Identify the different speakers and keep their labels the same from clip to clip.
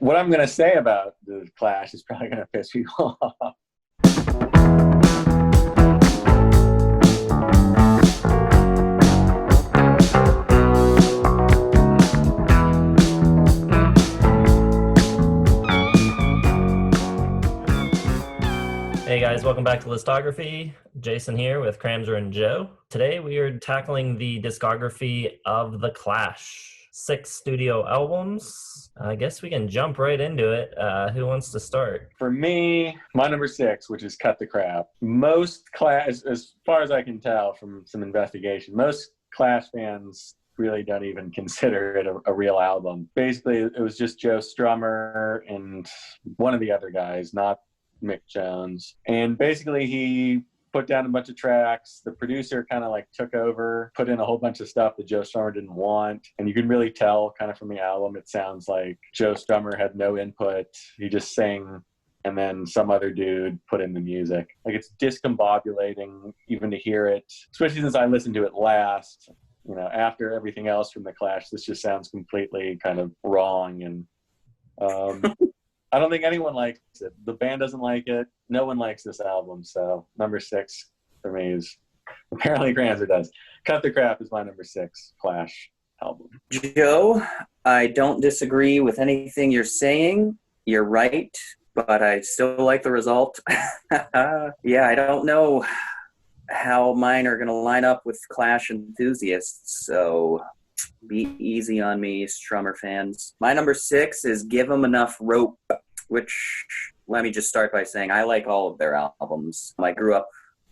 Speaker 1: what I'm going to say about the Clash is probably going to piss people off.
Speaker 2: Hey guys, welcome back to Listography. Jason here with Cramser and Joe. Today we are tackling the discography of The Clash. 6 studio albums. I guess we can jump right into it. Who wants to start?
Speaker 1: For me, my number 6, which is Cut the Crap. Most Clash, as far as I can tell from some investigation, most Clash fans really don't even consider it a real album. Basically, it was just Joe Strummer and one of the other guys, not Mick Jones, and basically he put down a bunch of tracks. The producer kind of like took over, put in a whole bunch of stuff that Joe Strummer didn't want, and you can really tell kind of from the album it sounds like Joe Strummer had no input. He just sang and then some other dude put in the music. Like, it's discombobulating even to hear it, especially since I listened to it last. You know, after everything else from The Clash, this just sounds completely kind of wrong, and I don't think anyone likes it. The band doesn't like it. No one likes this album. So number 6 for me is, apparently Cramser does. Cut the Crap is my number 6 Clash album.
Speaker 3: Joe, I don't disagree with anything you're saying. You're right, but I still like the result. Yeah, I don't know how mine are going to line up with Clash enthusiasts, so be easy on me, Strummer fans. My number 6 is Give 'Em Enough Rope, which, let me just start by saying I like all of their albums. I grew up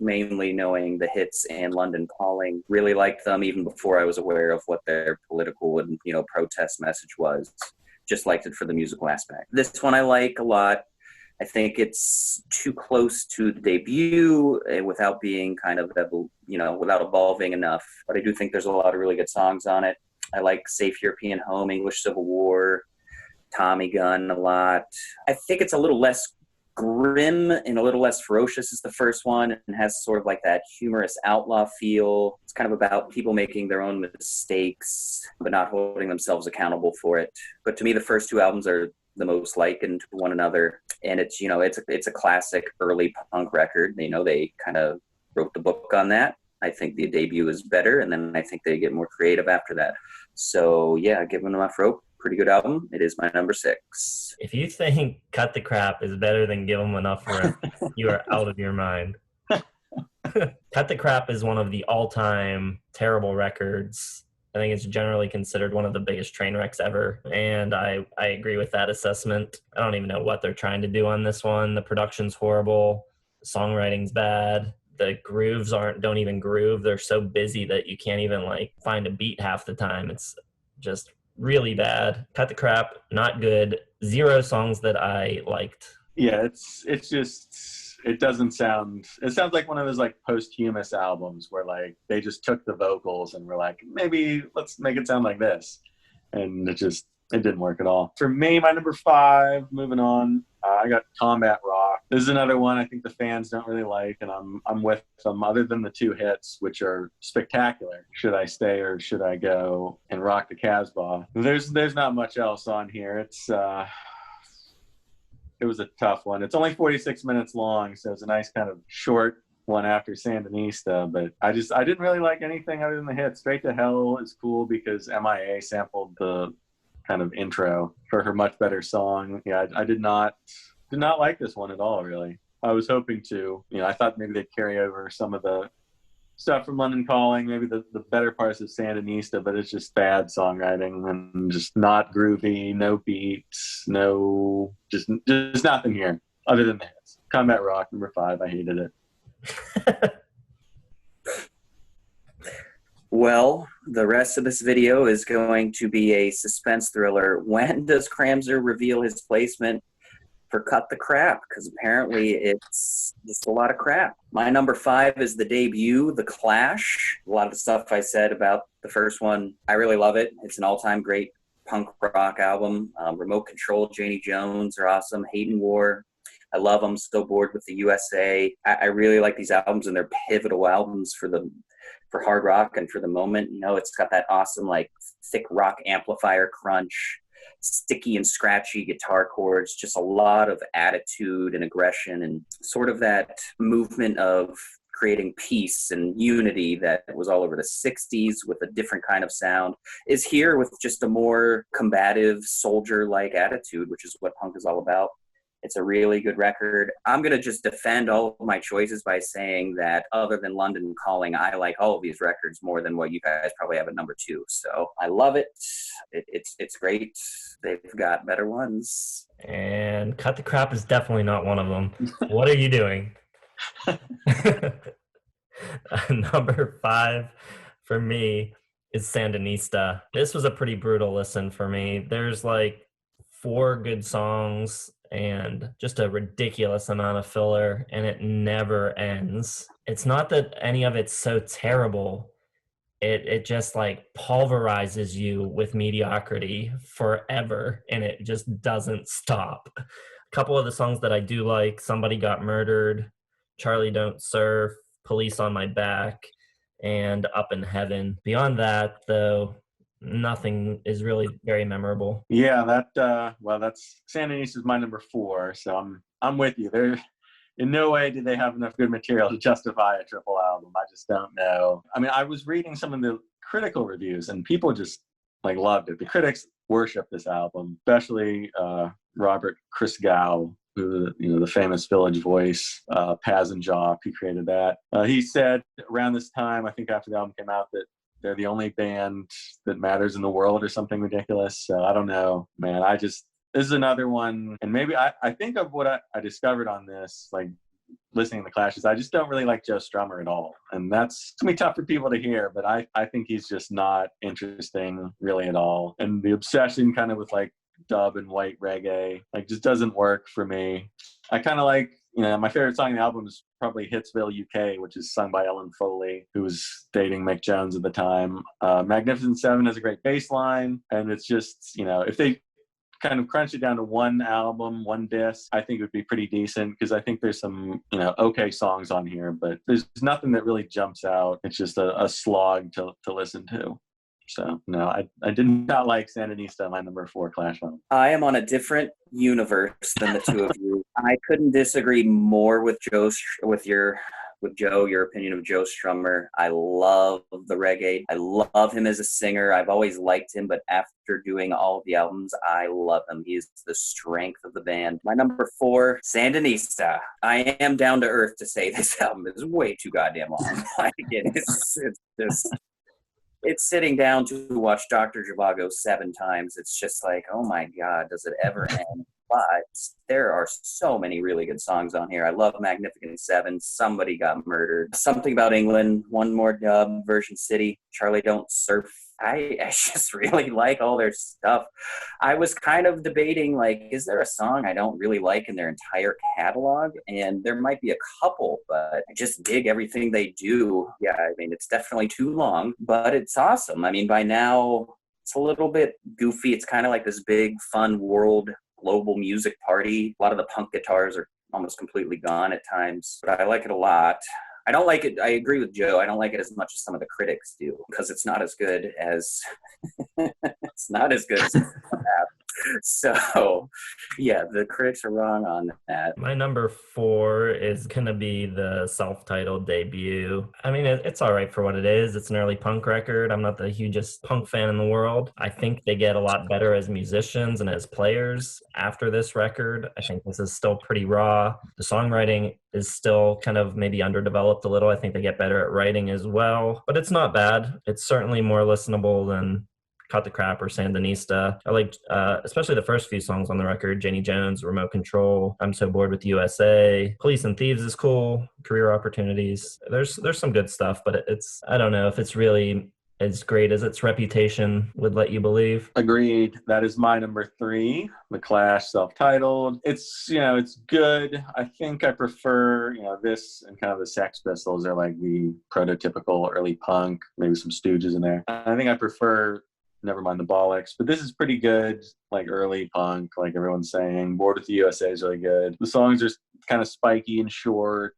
Speaker 3: mainly knowing the hits and London Calling. Really liked them even before I was aware of what their political and, protest message was. Just liked it for the musical aspect. This one I like a lot. I think it's too close to the debut without being kind of, without evolving enough. But I do think there's a lot of really good songs on it. I like Safe European Home, English Civil War, Tommy Gun a lot. I think it's a little less grim and a little less ferocious as the first one, and has sort of like that humorous outlaw feel. It's kind of about people making their own mistakes, but not holding themselves accountable for it. But to me, the first 2 albums are the most likened to one another, and it's it's a classic early punk record. They kind of wrote the book on that. I think the debut is better, and then I think they get more creative after that. So yeah, Give 'Em Enough Rope, pretty good album. It is my number 6.
Speaker 2: If you think Cut the Crap is better than Give 'Em Enough Rope, you are out of your mind. Cut the Crap is one of the all-time terrible records. I think it's generally considered one of the biggest train wrecks ever, and I agree with that assessment. I don't even know what they're trying to do on this one. The production's horrible. The songwriting's bad. The grooves don't even groove. They're so busy that you can't even find a beat half the time. It's just really bad. Cut the Crap, not good. 0 songs that I liked.
Speaker 1: Yeah, it's just, it sounds like one of those posthumous albums where they just took the vocals and were like, maybe let's make it sound like this. And it didn't work at all. For me, my number 5, moving on, I got Combat Rock. This is another one I think the fans don't really like, and I'm with them, other than the 2 hits, which are spectacular. Should I Stay or Should I Go? And Rock the Casbah. There's not much else on here. It was a tough one. It's only 46 minutes long, so it's a nice kind of short one after Sandinista, but I didn't really like anything other than the hit. Straight to Hell is cool because MIA sampled the kind of intro for her Much Better song. Yeah, I did not like this one at all, really. I was hoping to. I thought maybe they'd carry over some of the stuff from London Calling, maybe the better parts of Sandinista, but it's just bad songwriting and just not groovy, no beats, no, just nothing here other than the hits. Combat Rock, number 5, I hated it.
Speaker 3: Well, the rest of this video is going to be a suspense thriller. When does Cramser reveal his placement for Cut the Crap? Because apparently it's just a lot of crap. My number 5 is the debut, The Clash. A lot of the stuff I said about the first one, I really love it. It's an all-time great punk rock album. Remote Control, Janie Jones are awesome. Hate and War, I love them. Still Bored with the USA. I really like these albums, and they're pivotal albums for hard rock and for the moment. It's got that awesome thick rock amplifier crunch. sticky and scratchy guitar chords, just a lot of attitude and aggression, and sort of that movement of creating peace and unity that was all over the 60s with a different kind of sound, is here with just a more combative, soldier-like attitude, which is what punk is all about. It's a really good record. I'm going to just defend all of my choices by saying that other than London Calling, I like all of these records more than what you guys probably have at number 2. So I love it. It's great. They've got better ones.
Speaker 2: And Cut the Crap is definitely not one of them. What are you doing? Number 5 for me is Sandinista. This was a pretty brutal listen for me. There's like 4 good songs and just a ridiculous amount of filler, and it never ends. It's not that any of it's so terrible. It just like pulverizes you with mediocrity forever, and it just doesn't stop. A couple of the songs that I do like: Somebody Got Murdered, Charlie Don't Surf, Police on My Back, and Up in Heaven. Beyond that, though, nothing is really very memorable.
Speaker 1: Yeah, that's Sandinista is my number 4, so I'm with you. There, in no way did they have enough good material to justify a triple album. I just don't know. I mean, I was reading some of the critical reviews, and people just like loved it. The critics worship this album, especially Robert Christgau, who, the famous Village Voice, Paz and Jaw, he created that. He said around this time, I think after the album came out, that they're the only band that matters in the world or something ridiculous. So I don't know, man. This is another one. And maybe I think of what I discovered on this, like listening to the Clash, is I just don't really like Joe Strummer at all. And that's going to be tough for people to hear, but I think he's just not interesting really at all. And the obsession kind of with like dub and white reggae, like, just doesn't work for me. I kind of like, my favorite song on the album is probably Hitsville UK, which is sung by Ellen Foley, who was dating Mick Jones at the time. Magnificent Seven has a great bass line, and it's just, if they kind of crunch it down to one album, one disc, I think it would be pretty decent, because I think there's some, okay songs on here, but there's nothing that really jumps out. It's just a slog to listen to. So, no, I did not like Sandinista, my number 4 Clash album.
Speaker 3: I am on a different universe than the two of you. I couldn't disagree more with Joe, your opinion of Joe Strummer. I love the reggae. I love him as a singer. I've always liked him, but after doing all of the albums, I love him. He's the strength of the band. My number 4, Sandinista. I am down to earth to say this album is way too goddamn long. Again, it's sitting down to watch Dr. Zhivago 7 times. It's just like, oh my God, does it ever end? But there are so many really good songs on here. I love Magnificent Seven, Somebody Got Murdered, Something About England, One More Dub, Virgin City, Charlie Don't Surf. I just really like all their stuff. I was kind of debating, like, is there a song I don't really like in their entire catalog? And there might be a couple, but I just dig everything they do. Yeah, I mean, it's definitely too long, but it's awesome. I mean, by now, it's a little bit goofy. It's kind of like this big, fun world global music party. A lot of the punk guitars are almost completely gone at times, but I like it a lot. I don't like it. I agree with Joe. I don't like it as much as some of the critics do, because it's not as good as So, yeah, the critics are wrong on that.
Speaker 2: My number 4 is going to be the self-titled debut. I mean, it's all right for what it is. It's an early punk record. I'm not the hugest punk fan in the world. I think they get a lot better as musicians and as players after this record. I think this is still pretty raw. The songwriting is still kind of maybe underdeveloped a little. I think they get better at writing as well, but it's not bad. It's certainly more listenable than Cut the Crap or Sandinista. I like especially the first few songs on the record: Janie Jones, Remote Control, I'm So Bored with USA, Police and Thieves is cool, Career Opportunities. There's some good stuff, but I don't know if it's really as great as its reputation would let you believe.
Speaker 1: Agreed. That is my number 3, The Clash, self-titled. It's, it's good. I think I prefer, this and kind of the Sex Pistols are like the prototypical early punk, maybe some Stooges in there. I think I prefer Never Mind the Bollocks, but this is pretty good, like early punk, like everyone's saying. Bored with the USA is really good. The songs are kind of spiky and short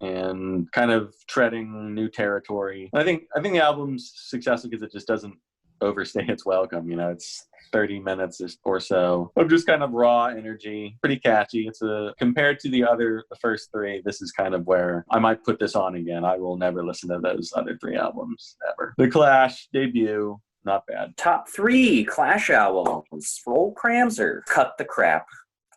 Speaker 1: and kind of treading new territory. I think the album's successful because it just doesn't overstay its welcome. You know, it's 30 minutes or so of just kind of raw energy, pretty catchy. Compared to the first three, this is kind of where I might put this on again. I will never listen to those other three albums ever. The Clash debut, not bad.
Speaker 3: Top 3 Clash albums. Roll Crams or Cut the Crap.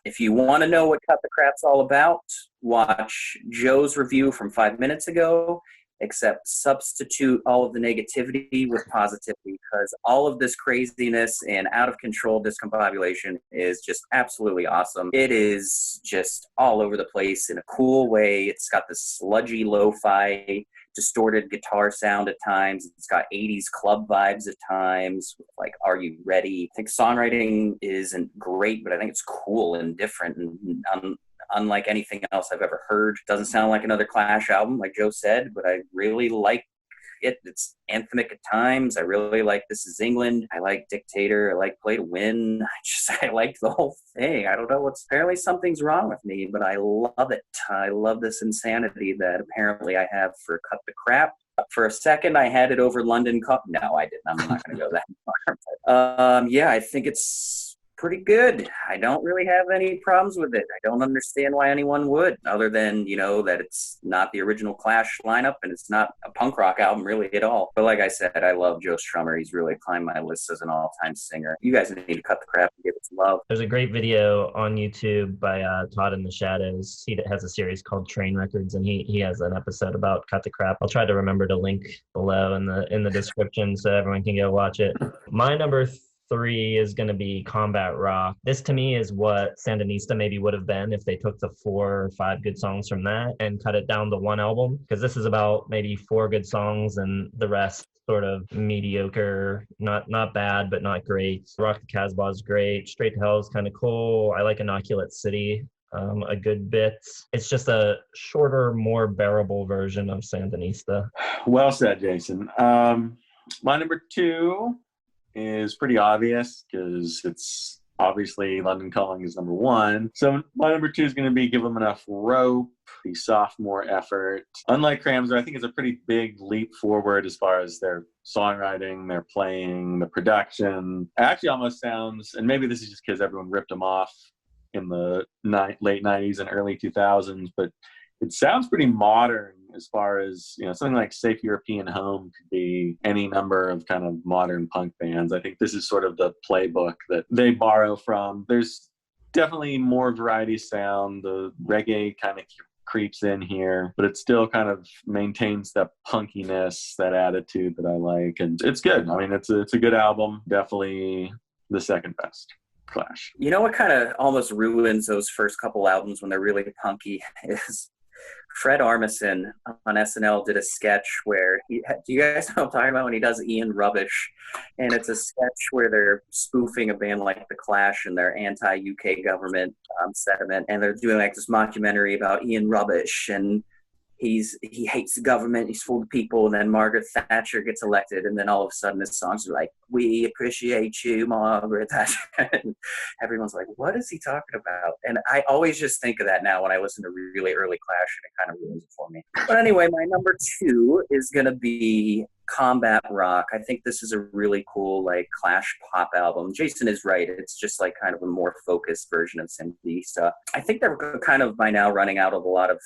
Speaker 3: If you want to know what Cut the Crap's all about, watch Joe's review from 5 minutes ago, except substitute all of the negativity with positivity, because all of this craziness and out of control discombobulation is just absolutely awesome. It is just all over the place in a cool way. It's got this sludgy lo-fi distorted guitar sound at times. It's got 80s club vibes at times, like Are You Ready? I think songwriting isn't great, but I think it's cool and different and unlike anything else I've ever heard. Doesn't sound like another Clash album, like Joe said, but I really like it. It's anthemic at times. I really like This Is England. I like Dictator. I like Play to Win. I like the whole thing. I don't know apparently something's wrong with me, but I love it. I love this insanity that apparently I have for Cut the Crap. For a second, I had it over London Cup. No, I didn't. I'm not going to go that far. Yeah, I think it's pretty good. I don't really have any problems with it. I don't understand why anyone would, other than, you know, that it's not the original Clash lineup and it's not a punk rock album really at all. But like I said, I love Joe Strummer. He's really climbed my list as an all-time singer. You guys need to Cut the Crap and give it some love.
Speaker 2: There's a great video on YouTube by Todd in the Shadows. He has a series called Trainwreckords, and he has an episode about Cut the Crap. I'll try to remember to link below in the description so everyone can go watch it. My number 3 is going to be Combat Rock. This to me is what Sandinista maybe would have been if they took the 4 or 5 good songs from that and cut it down to one album, because this is about maybe 4 good songs and the rest sort of mediocre, not bad, but not great. Rock the Casbah is great. Straight to Hell is kind of cool. I like Inoculate City a good bit. It's just a shorter, more bearable version of Sandinista.
Speaker 1: Well said, Jason. My number 2 is pretty obvious because it's obviously London Calling is number 1. So my number 2 is going to be Give 'Em Enough Rope, the sophomore effort. Unlike Cramser, I think it's a pretty big leap forward as far as their songwriting, their playing, the production. It actually almost sounds, and maybe this is just because everyone ripped them off in the late 90s and early 2000s, but it sounds pretty modern as far as, you know, something like Safe European Home could be any number of kind of modern punk bands. I think this is sort of the playbook that they borrow from. There's definitely more variety sound. The reggae kind of creeps in here, but it still kind of maintains that punkiness, that attitude that I like. And it's good. I mean, it's a good album. Definitely the second best Clash.
Speaker 3: You know what kind of almost ruins those first couple albums when they're really punky is Fred Armisen on SNL did a sketch where do you guys know what I'm talking about, when he does Ian Rubbish? And it's a sketch where they're spoofing a band like The Clash and their anti-UK government sentiment, and they're doing like this mockumentary about Ian Rubbish, and he hates the government, he's full of people, and then Margaret Thatcher gets elected, and then all of a sudden his songs are like, we appreciate you, Margaret Thatcher. And everyone's like, what is he talking about? And I always just think of that now when I listen to really early Clash, and it kind of ruins it for me. But anyway, my number 2 is going to be Combat Rock. I think this is a really cool like Clash pop album. Jason is right. It's just like kind of a more focused version of Sandinista. I think they're kind of by now running out of a lot of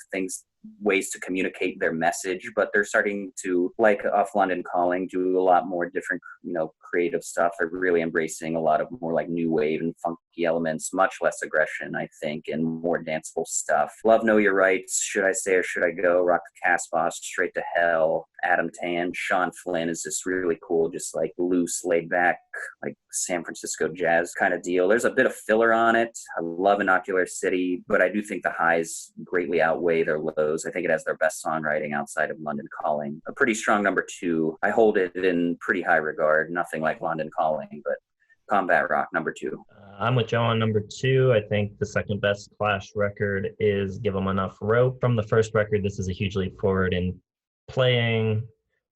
Speaker 3: ways to communicate their message, but they're starting to, like off London Calling, do a lot more different, you know, creative stuff. They're really embracing a lot of more like new wave and funky elements, much less aggression, I think, and more danceable stuff. Love Know Your Rights, Should I Stay or Should I Go, Rock the Casbah, Straight to Hell, Adam Tan, Sean Flynn is just really cool, just like loose, laid back, like San Francisco jazz kind of deal. There's a bit of filler on it. I love Inocular City, but I do think the highs greatly outweigh their lows. I think it has their best songwriting outside of London Calling. A pretty strong number 2. I hold it in pretty high regard. Nothing like London Calling, but Combat Rock, number 2.
Speaker 2: I'm with Joe on number 2. I think the second best Clash record is Give 'Em Enough Rope. From the first record, this is a huge leap forward in playing,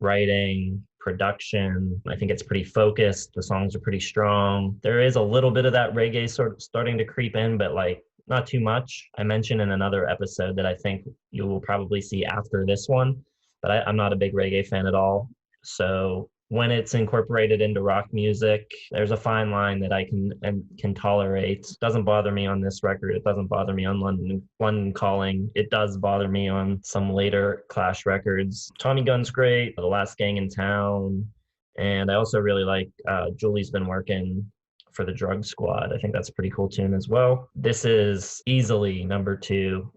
Speaker 2: writing, production. I think it's pretty focused. The songs are pretty strong. There is a little bit of that reggae sort of starting to creep in, but like not too much. I mentioned in another episode that I think you will probably see after this one, but I'm not a big reggae fan at all. So when it's incorporated into rock music, there's a fine line that I can tolerate. It doesn't bother me on this record. It doesn't bother me on London Calling. It does bother me on some later Clash records. Tommy Gunn's great. The Last Gang in Town. And I also really like Julie's Been Working for the Drug Squad. I think that's a pretty cool tune as well. This is easily number 2.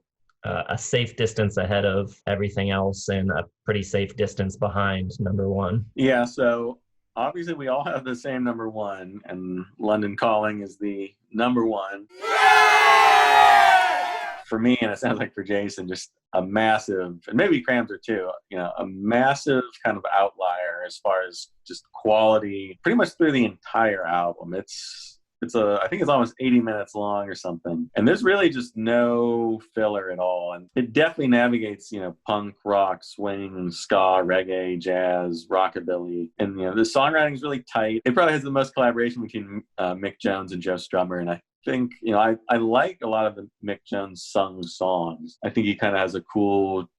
Speaker 2: A safe distance ahead of everything else and a pretty safe distance behind number 1.
Speaker 1: Yeah, so obviously we all have the same number 1, and London Calling is the number 1. For me, and it sounds like for Jason, just a massive, and maybe Cramser too, a massive kind of outlier as far as just quality, pretty much through the entire album. I think it's almost 80 minutes long or something. And there's really just no filler at all. And it definitely navigates, punk, rock, swing, ska, reggae, jazz, rockabilly. And, the songwriting is really tight. It probably has the most collaboration between Mick Jones and Joe Strummer. And I think, I like a lot of the Mick Jones sung songs. I think he kind of has a cool,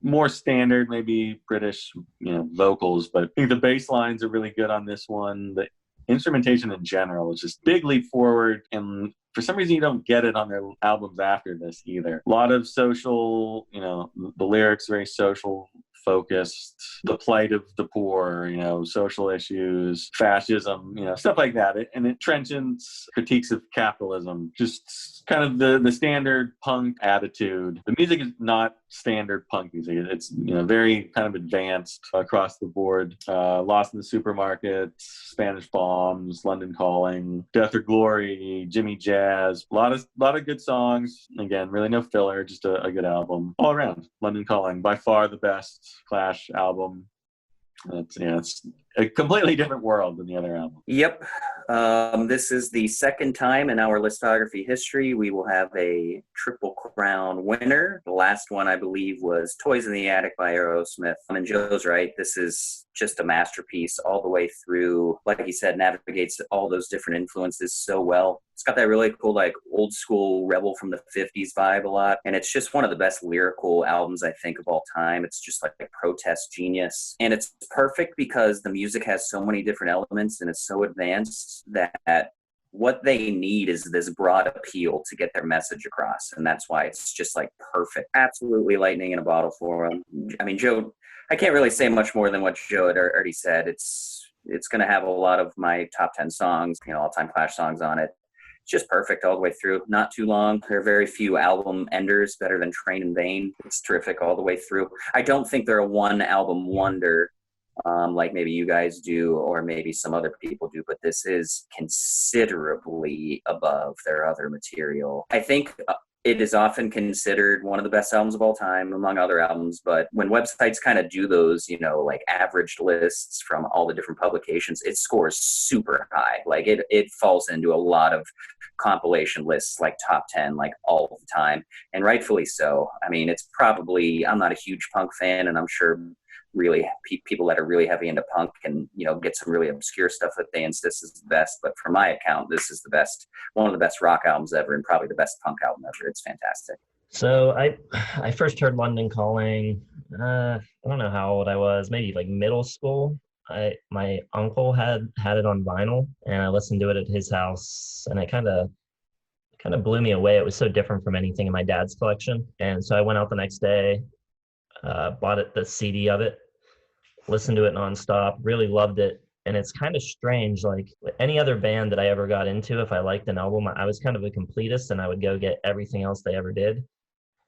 Speaker 1: more standard, maybe British, vocals. But I think the bass lines are really good on this one. The instrumentation in general is just big leap forward, and for some reason you don't get it on their albums after this either. A lot of social, the lyrics very social focused, the plight of the poor, social issues, fascism, stuff like that. And it trenches critiques of capitalism, just kind of the standard punk attitude. The music is not standard punk music. It's, very kind of advanced across the board. Lost in the Supermarket, Spanish Bombs, London Calling, Death or Glory, Jimmy Jazz, a lot of good songs. Again, really no filler, just a good album all around. London Calling, by far the best Clash album. It's a completely different world than the other album.
Speaker 3: Yep. This is the second time in our listography history we will have a Triple Crown winner. The last one, I believe, was Toys in the Attic by Aerosmith. And Joe's right. This is just a masterpiece all the way through. Like he said, navigates all those different influences so well. It's got that really cool, old school Rebel from the 50s vibe a lot. And it's just one of the best lyrical albums, I think, of all time. It's just like a protest genius. And it's perfect because the music has so many different elements and it's so advanced that what they need is this broad appeal to get their message across. And that's why it's just perfect. Absolutely lightning in a bottle for them. I mean, Joe, I can't really say much more than what Joe had already said. It's going to have a lot of my top 10 songs, all-time Clash songs on it. It's just perfect all the way through. Not too long. There are very few album enders better than Train in Vain. It's terrific all the way through. I don't think they're a one album wonder like maybe you guys do or maybe some other people do, but this is considerably above their other material. I think it is often considered one of the best albums of all time, among other albums. But when websites kind of do those, averaged lists from all the different publications, it scores super high. It falls into a lot of compilation lists, top 10, all the time. And rightfully so. I mean, it's probably, I'm not a huge punk fan, and I'm sure really people that are really heavy into punk can get some really obscure stuff that they insist is the best, but from my account this is the best, one of the best rock albums ever, and probably the best punk album ever. It's fantastic.
Speaker 2: So I first heard London Calling, I don't know how old I was, maybe middle school. My uncle had it on vinyl and I listened to it at his house, and it kind of blew me away. It was so different from anything in my dad's collection. And so I went out the next day, bought the CD of it, listened to it nonstop, really loved it. And it's kind of strange, any other band that I ever got into, if I liked an album, I was kind of a completist and I would go get everything else they ever did.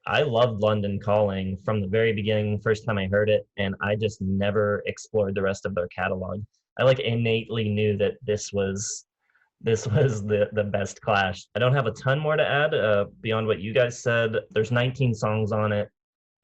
Speaker 2: I loved London Calling from the very beginning, first time I heard it, and I just never explored the rest of their catalog. I innately knew that this was the best Clash. I don't have a ton more to add beyond what you guys said. There's 19 songs on it.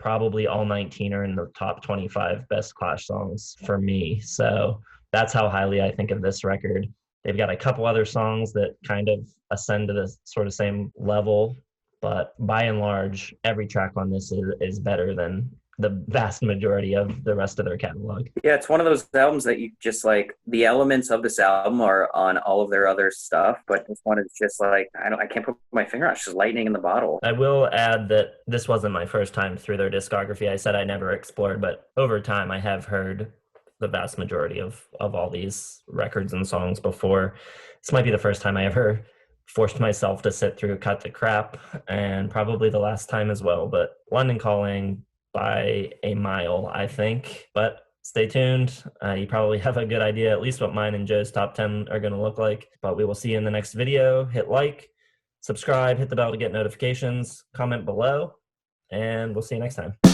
Speaker 2: Probably all 19 are in the top 25 best Clash songs for me. So that's how highly I think of this record. They've got a couple other songs that kind of ascend to the sort of same level, but by and large, every track on this is better than the vast majority of the rest of their catalog.
Speaker 3: Yeah, it's one of those albums that you just the elements of this album are on all of their other stuff, but this one is just I can't put my finger on it. It's just lightning in the bottle.
Speaker 2: I will add that this wasn't my first time through their discography. I said I never explored, but over time I have heard the vast majority of all these records and songs before. This might be the first time I ever forced myself to sit through Cut the Crap, and probably the last time as well. But London Calling by a mile, I think. But stay tuned. You probably have a good idea, at least what mine and Joe's top 10 are going to look like. But we will see you in the next video. Hit like, subscribe, hit the bell to get notifications, comment below, and we'll see you next time.